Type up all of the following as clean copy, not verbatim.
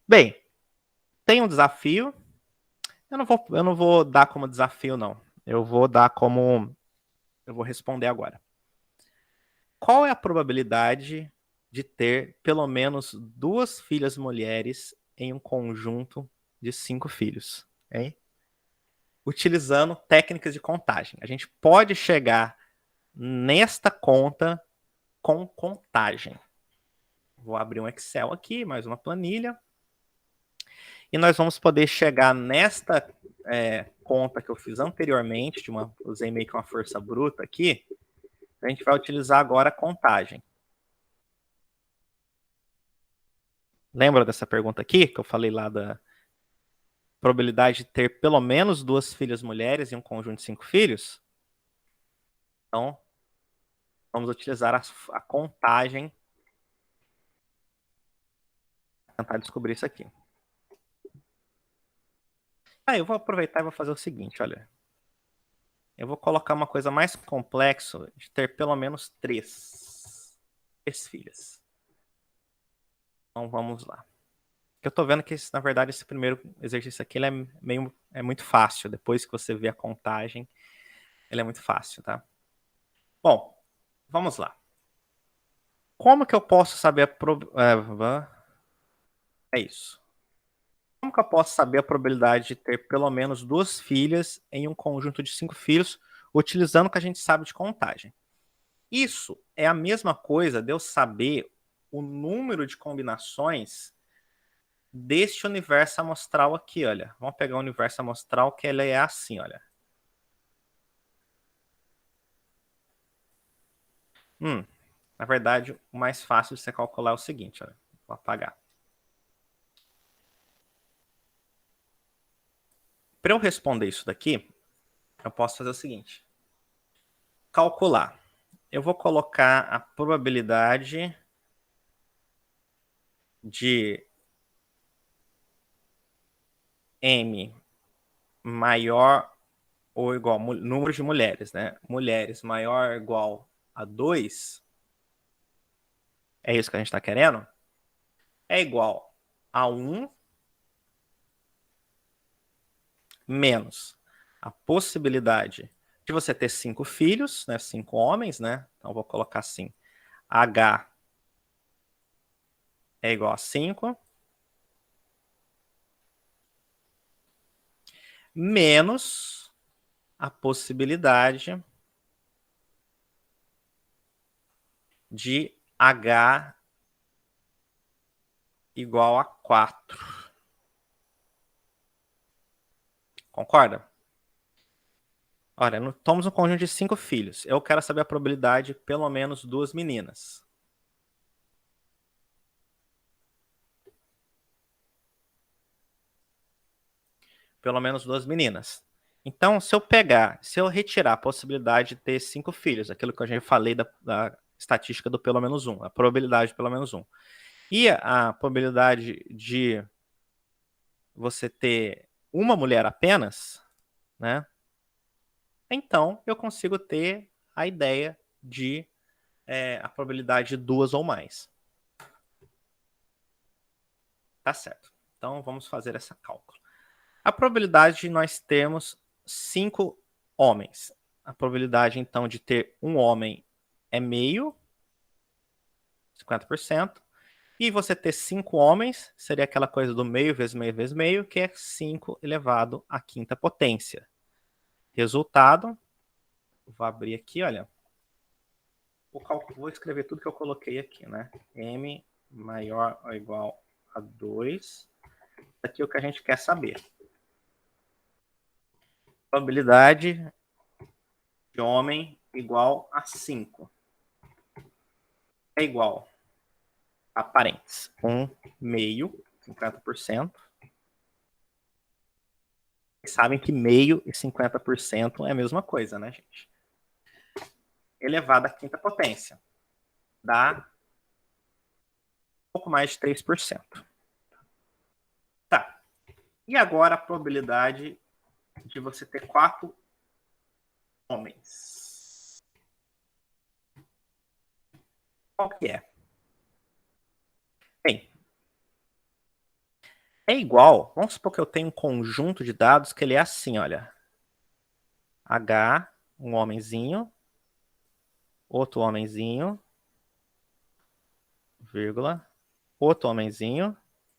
Bem, tem um desafio. Eu não vou dar como desafio, não. Eu vou dar como. Eu vou responder agora. Qual é a probabilidade de ter pelo menos duas filhas mulheres em um conjunto de 5 filhos? Hein? Utilizando técnicas de contagem. A gente pode chegar nesta conta com contagem. Vou abrir um Excel aqui, mais uma planilha. E nós vamos poder chegar nesta conta que eu fiz anteriormente, usei meio que uma força bruta aqui. A gente vai utilizar agora a contagem. Lembra dessa pergunta aqui, que eu falei lá da probabilidade de ter pelo menos duas filhas mulheres em um conjunto de 5 filhos? Então, vamos utilizar a contagem para tentar descobrir isso aqui. Eu vou aproveitar e vou fazer o seguinte, olha. Eu vou colocar uma coisa mais complexa de ter pelo menos três filhas. Então, vamos lá. Eu tô vendo que, na verdade, esse primeiro exercício aqui ele é muito fácil. Depois que você vê a contagem, ele é muito fácil, tá? Bom, vamos lá. Como que eu posso saber é isso. Como que eu posso saber a probabilidade de ter pelo menos duas filhas em um conjunto de 5 filhos, utilizando o que a gente sabe de contagem? Isso é a mesma coisa de eu saber o número de combinações deste universo amostral aqui, olha. Vamos pegar o universo amostral que ele é assim, olha. Na verdade, o mais fácil de você calcular é o seguinte, olha. Vou apagar. Para eu responder isso daqui, eu posso fazer o seguinte. Calcular. Eu vou colocar a probabilidade de M maior ou igual número de mulheres, né? Mulheres maior ou igual a 2. É isso que a gente está querendo? É igual a 1 menos a possibilidade de você ter 5 filhos, né? 5 homens, né? Então, vou colocar assim. H é igual a 5 menos a possibilidade de H igual a 4. Concorda? Olha, somos um conjunto de 5 filhos. Eu quero saber a probabilidade de pelo menos duas meninas. Pelo menos duas meninas. Então, se eu retirar a possibilidade de ter 5 filhos, aquilo que eu já falei da estatística do pelo menos um, a probabilidade de pelo menos um, e a probabilidade de você ter uma mulher apenas, né? Então, eu consigo ter a ideia de a probabilidade de duas ou mais. Tá certo. Então, vamos fazer essa cálculo. A probabilidade de nós termos 5 homens. A probabilidade, então, de ter um homem é meio, 50%. E você ter 5 homens seria aquela coisa do meio vezes meio vezes meio, que é 5 elevado à quinta potência. Resultado, vou abrir aqui, olha. Vou escrever tudo que eu coloquei aqui, né? M maior ou igual a 2. Aqui é o que a gente quer saber. Probabilidade de homem igual a 5. É igual a parênteses. 1 meio, 50%. Vocês sabem que meio e 50% é a mesma coisa, né, gente? Elevado à quinta potência. Dá um pouco mais de 3%. Tá. E agora a probabilidade de você ter 4 homens. Qual que é? Bem, é igual, vamos supor que eu tenho um conjunto de dados que ele é assim, olha. H, um homenzinho, outro homenzinho, vírgula, outro homenzinho,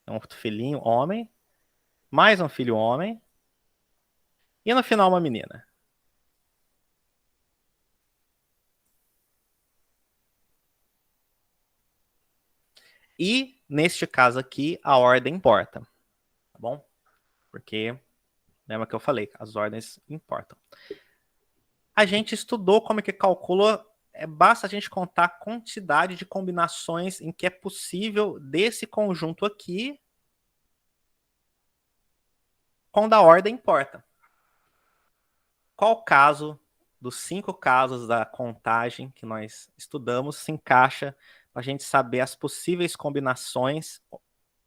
um outro filhinho, homem, mais um filho homem, e no final uma menina. E, neste caso aqui, a ordem importa, tá bom? Porque, lembra que eu falei, as ordens importam. A gente estudou como é que calcula, basta a gente contar a quantidade de combinações em que é possível desse conjunto aqui, quando a ordem importa. Qual caso dos 5 casos da contagem que nós estudamos se encaixa para a gente saber as possíveis combinações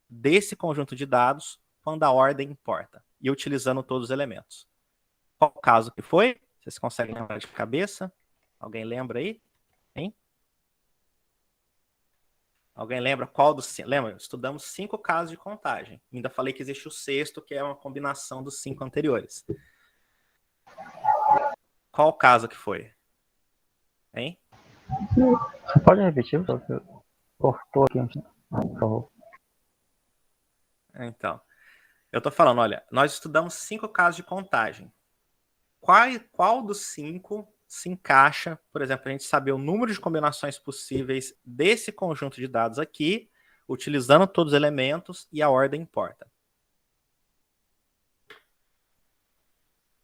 desse conjunto de dados quando a ordem importa e utilizando todos os elementos? Qual caso que foi? Vocês conseguem lembrar de cabeça? Alguém lembra aí? Hein? Alguém lembra qual dos 5? Lembra? Estudamos 5 casos de contagem. Ainda falei que existe o sexto, que é uma combinação dos 5 anteriores. Qual caso que foi? Hein? Você pode repetir, porque cortou aqui antes, por favor. Então, eu tô falando, olha, nós estudamos 5 casos de contagem. Qual dos 5 se encaixa, por exemplo, a gente saber o número de combinações possíveis desse conjunto de dados aqui, utilizando todos os elementos e a ordem importa.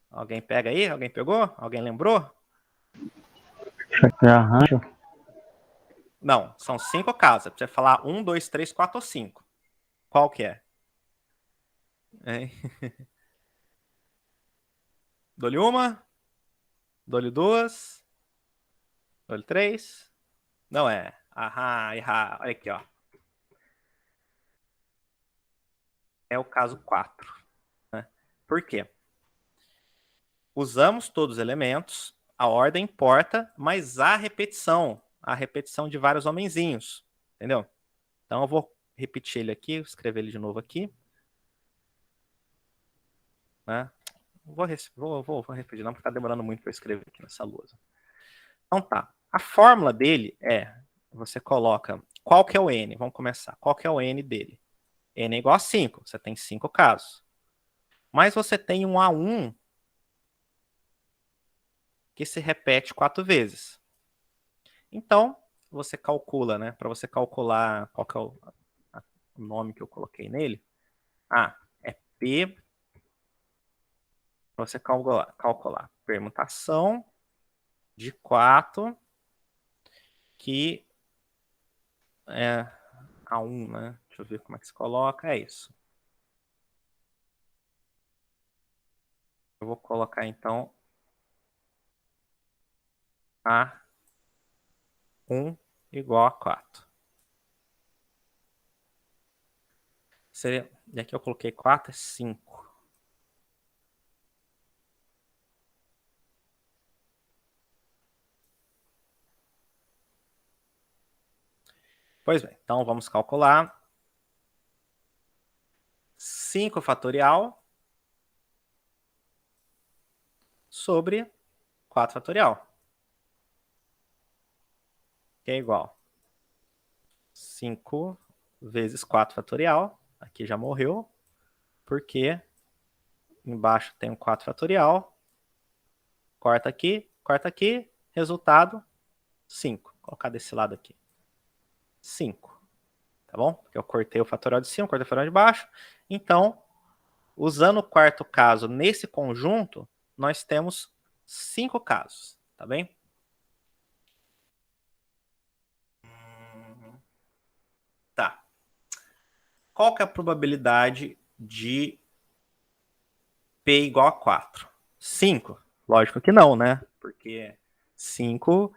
Alguém pega aí? Alguém pegou? Alguém lembrou? Deixa eu arranjo. Não, são 5 casos. É pra você falar 1, 2, 3, 4 ou 5. Qual que é? Hein? Dou-lhe uma? Dou-lhe duas? Dou-lhe três? Não é. Aham, errar. Olha aqui, ó. É o caso 4. Né? Por quê? Usamos todos os elementos, a ordem importa, mas há repetição. A repetição de vários homenzinhos. Entendeu? Então eu vou repetir ele aqui, escrever ele de novo aqui. Né? Vou repetir, não, porque está demorando muito para eu escrever aqui nessa lousa. Então tá. A fórmula dele é, você coloca, qual que é o N? Vamos começar. Qual que é o N dele? N é igual a 5. Você tem 5 casos. Mas você tem um A1 que se repete 4 vezes. Então, você calcula, né? Para você calcular qual que é o nome que eu coloquei nele. É P. Para você calcular permutação de 4 que é A1, né? Deixa eu ver como é que se coloca. É isso. Eu vou colocar, então, A1 igual a 4. Seria, e aqui eu coloquei 4, é 5. Pois bem, então vamos calcular 5 fatorial sobre 4 fatorial, que é igual 5 vezes 4 fatorial, aqui já morreu, porque embaixo tem um 4 fatorial, corta aqui, resultado 5. Vou colocar desse lado aqui. 5. Tá bom? Porque eu cortei o fatorial de cima, cortei o fatorial de baixo. Então, usando o quarto caso nesse conjunto, nós temos 5 casos, tá bem? Tá. Qual que é a probabilidade de P igual a 4? 5? Lógico que não, né? Porque 5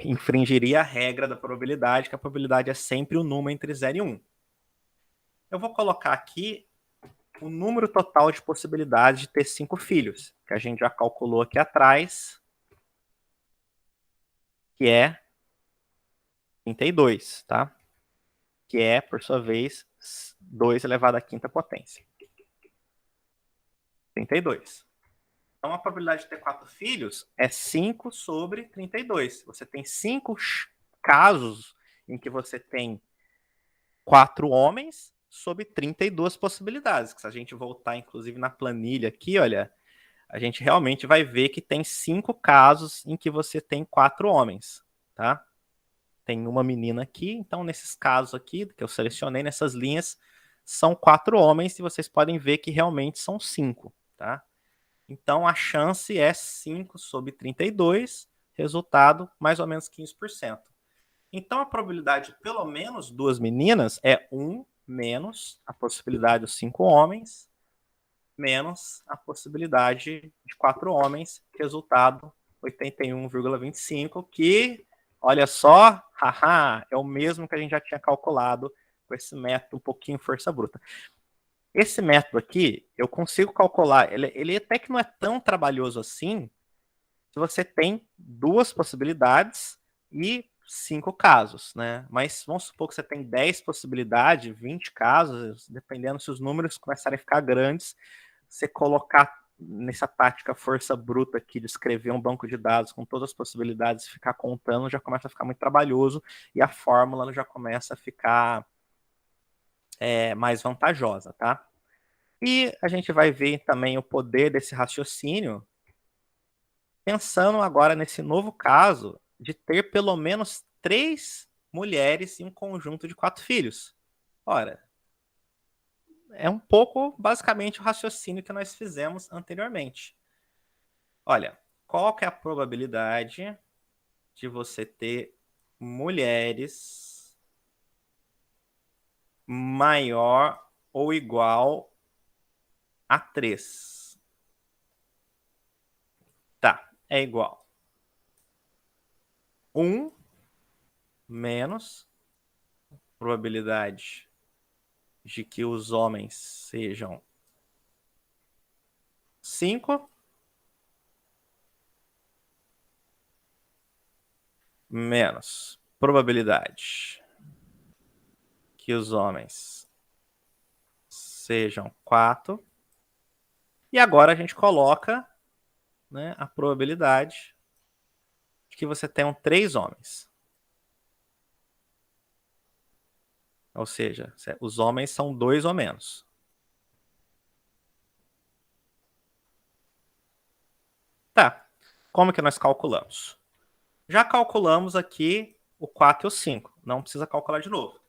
infringiria a regra da probabilidade, que a probabilidade é sempre o número entre 0 e 1. Eu vou colocar aqui o número total de possibilidades de ter 5 filhos, que a gente já calculou aqui atrás, que é 32, tá? Que é, por sua vez, 2 elevado à quinta potência. 32. Então, a probabilidade de ter 4 filhos é 5 sobre 32. Você tem 5 casos em que você tem 4 homens sobre 32 possibilidades. Que se a gente voltar, inclusive, na planilha aqui, olha, a gente realmente vai ver que tem 5 casos em que você tem 4 homens, tá? Tem uma menina aqui, então nesses casos aqui, que eu selecionei nessas linhas, são 4 homens e vocês podem ver que realmente são 5, tá? Então, a chance é 5 sobre 32, resultado mais ou menos 15%. Então, a probabilidade de pelo menos 2 meninas é 1 menos a possibilidade dos 5 homens, menos a possibilidade de 4 homens, resultado 81,25, que, olha só, haha, é o mesmo que a gente já tinha calculado com esse método um pouquinho força bruta. Esse método aqui, eu consigo calcular, ele até que não é tão trabalhoso assim, se você tem 2 possibilidades e 5 casos, né? Mas vamos supor que você tem 10 possibilidades, 20 casos, dependendo se os números começarem a ficar grandes, você colocar nessa tática força bruta aqui de escrever um banco de dados com todas as possibilidades e ficar contando, já começa a ficar muito trabalhoso e a fórmula já começa a ficar mais vantajosa, tá? E a gente vai ver também o poder desse raciocínio pensando agora nesse novo caso de ter pelo menos 3 mulheres e um conjunto de 4 filhos. Ora, é um pouco basicamente o raciocínio que nós fizemos anteriormente. Olha, qual que é a probabilidade de você ter mulheres maior ou igual a 3? Tá, é igual 1 menos probabilidade de que os homens sejam 5 menos probabilidade que os homens sejam 4. E agora a gente coloca, né, a probabilidade de que você tenha 3 homens. Ou seja, os homens são 2 ou menos. Tá. Como que nós calculamos? Já calculamos aqui o 4 e o 5. Não precisa calcular de novo.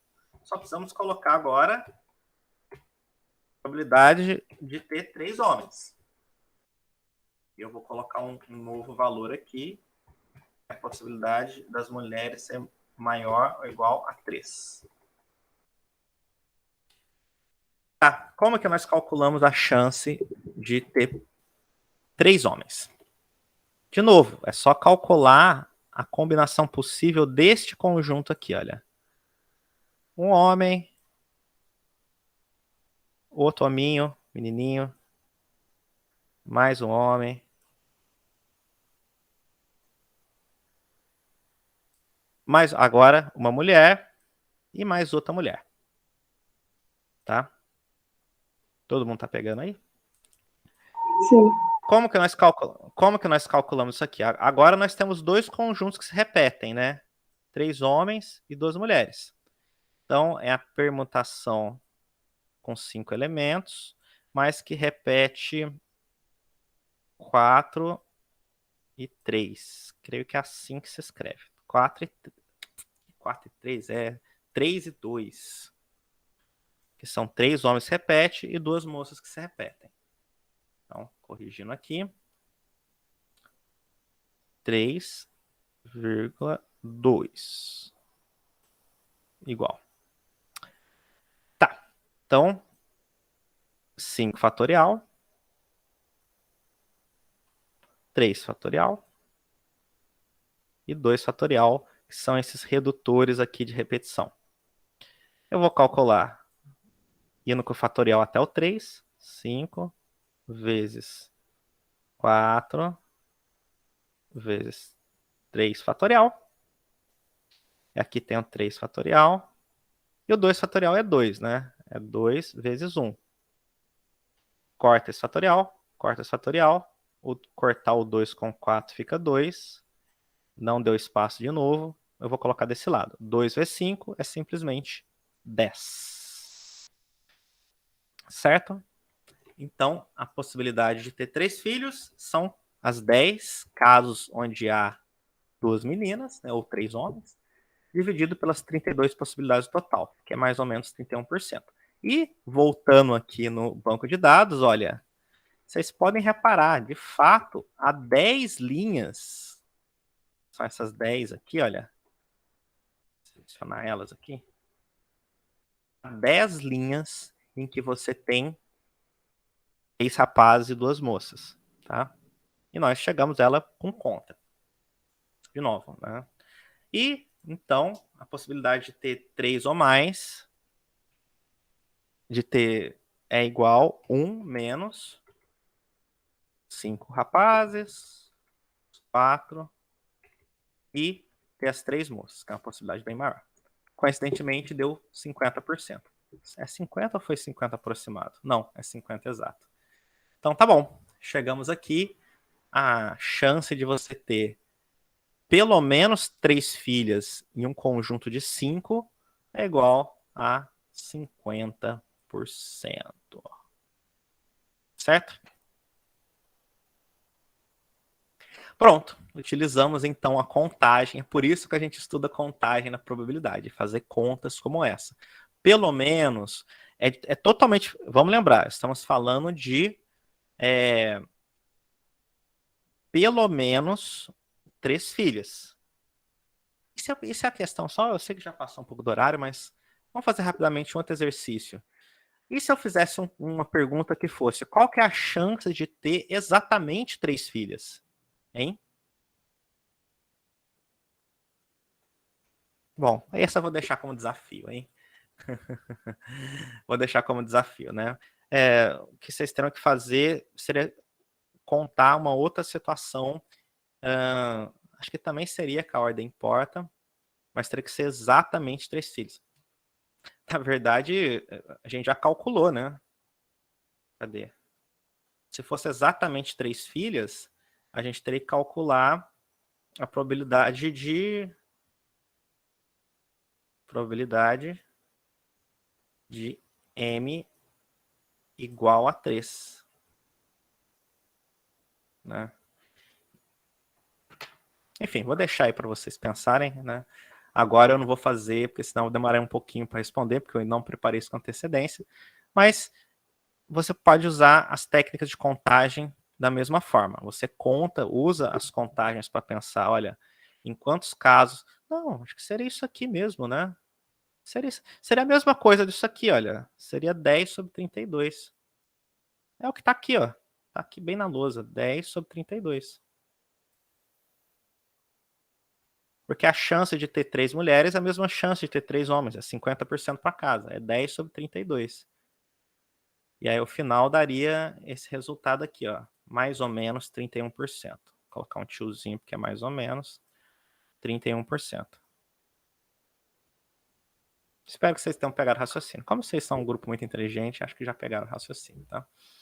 Só precisamos colocar agora a probabilidade de ter 3 homens. Eu vou colocar um novo valor aqui. A possibilidade das mulheres ser maior ou igual a 3. Tá. Como que nós calculamos a chance de ter 3 homens? De novo, é só calcular a combinação possível deste conjunto aqui, olha. Um homem, outro hominho, menininho, mais um homem, mais agora uma mulher e mais outra mulher. Tá? Todo mundo tá pegando aí? Sim. Como que nós calculamos isso aqui? Agora nós temos 2 conjuntos que se repetem, né? 3 homens e 2 mulheres. Então, é a permutação com 5 elementos, mas que repete 4 e 3. Creio que é assim que se escreve. 4 e 3 é 3 e 2. Que são 3 homens que se repetem e 2 moças que se repetem. Então, corrigindo aqui. 3,2 igual. Tá. Então, 5 fatorial. 3 fatorial. E 2 fatorial, que são esses redutores aqui de repetição. Eu vou calcular indo com o fatorial até o 3. 5 vezes 4 vezes 3 fatorial. E aqui tem o 3 fatorial. E o 2 fatorial é 2, né? É 2 vezes 1. Corta esse fatorial, corta esse fatorial. Cortar o 2 com 4 fica 2. Não deu espaço de novo. Eu vou colocar desse lado. 2 vezes 5 é simplesmente 10. Certo? Então, a possibilidade de ter 3 filhos são as 10 casos onde há 2 meninas, né, ou 3 homens, dividido pelas 32 possibilidades total, que é mais ou menos 31%. E, voltando aqui no banco de dados, olha, vocês podem reparar, de fato, há 10 linhas, são essas 10 aqui, olha, selecionar elas aqui, há 10 linhas em que você tem 3 rapazes e 2 moças, tá? E nós chegamos a ela com conta. De novo, né? E, então, a possibilidade de ter 3 ou mais, de ter é igual 1 menos 5 rapazes, 4 e ter as 3 moças, que é uma possibilidade bem maior. Coincidentemente, deu 50%. É 50 ou foi 50 aproximado? Não, é 50 exato. Então, tá bom. Chegamos aqui. A chance de você ter pelo menos 3 filhas em um conjunto de 5 é igual a 50%. Certo? Pronto. Utilizamos então a contagem. É por isso que a gente estuda contagem na probabilidade, fazer contas como essa. Pelo menos é totalmente. Vamos lembrar, estamos falando de pelo menos 3 filhas. Isso é a questão só. Eu sei que já passou um pouco do horário, mas vamos fazer rapidamente um outro exercício. E se eu fizesse uma pergunta que fosse: qual que é a chance de ter exatamente 3 filhas? Hein? Bom, essa eu vou deixar como desafio, hein? Vou deixar como desafio, né? O que vocês terão que fazer seria contar uma outra situação. Acho que também seria que a ordem importa, mas teria que ser exatamente 3 filhos. Na verdade, a gente já calculou, né? Cadê? Se fosse exatamente 3 filhas, a gente teria que calcular a probabilidade de M igual a 3. Né? Enfim, vou deixar aí para vocês pensarem. Né? Agora eu não vou fazer, porque senão eu demorei um pouquinho para responder, porque eu não preparei isso com antecedência. Mas você pode usar as técnicas de contagem da mesma forma. Você conta, usa as contagens para pensar, olha, em quantos casos... Não, acho que seria isso aqui mesmo, né? Seria a mesma coisa disso aqui, olha. Seria 10 sobre 32. É o que está aqui, ó. Está aqui bem na lousa. 10 sobre 32. Porque a chance de ter 3 mulheres é a mesma chance de ter 3 homens. É 50% para casa. É 10 sobre 32. E aí, o final daria esse resultado aqui, ó. Mais ou menos 31%. Vou colocar um tiozinho, porque é mais ou menos 31%. Espero que vocês tenham pegado o raciocínio. Como vocês são um grupo muito inteligente, acho que já pegaram o raciocínio, tá?